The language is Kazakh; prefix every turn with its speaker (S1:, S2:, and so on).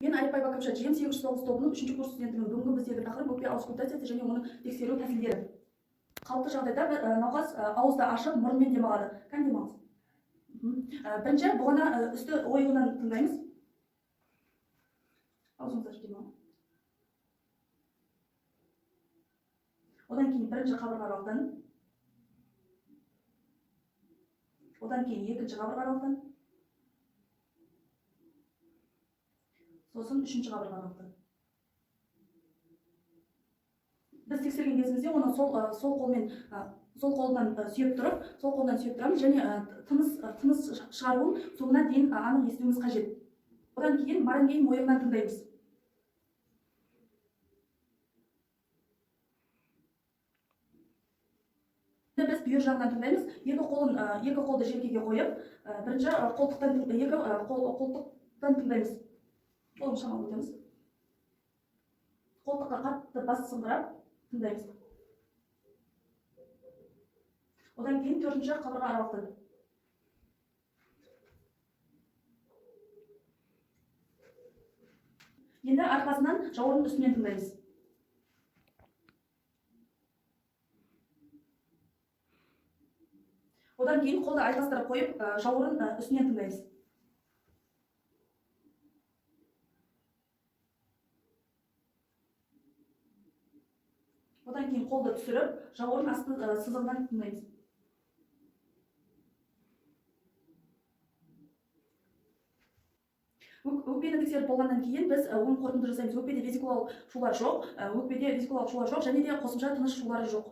S1: Мен Арипбаева Кәмшат, жем 809 тобының 3-ші курс студентімін. Бүгінгі біздегі тақырып өкпе аускультациясы және оның тексеру тәсілдері. Қалыпты жағдайда науқас ауызды ашып, мұрынмен демалады. Кәне демалыңыз. Бірінші бұғана үсті ойығынан тыңдаймыз. Аузыңызды ашып демалыңыз. Одан кейін бірінші қабырға аралықтан. Одан кейін екінші қабырға аралықтан. Сосын үшінші қабырға аралықтан. Біз тексерген кезімізде оны сол қолынан сүйеп тұрамыз және тыныс шығаруын соңына дейін анық естуіміз қажет. Одан кейін марангейн ойығынан тыңдаймыз. Біз бүйір жағынан тыңдаймыз. Екі қолды желкеге қойып, бірінші қолтықтан тыңдаймыз. Қолын шамалы өтеміз. Қолтыққа қатты бас сыңғырап тыңдаймыз. Одан кейін төртінші қабырға аралықтан. Енді арқасынан жауырын үстінен тыңдаймыз. Одан кейін қолды айқастырып қойып, жауырын үстінен тыңдаймыз. Одан кейін қолды түсіріп, жауырын асты сызығынан тыңдаймыз. Өкпені тексеріп болғаннан кейін біз оң қорытынды жасаймыз. Өкпеде везикулалық шулар жоқ, және де қосымша тыныс шулары жоқ.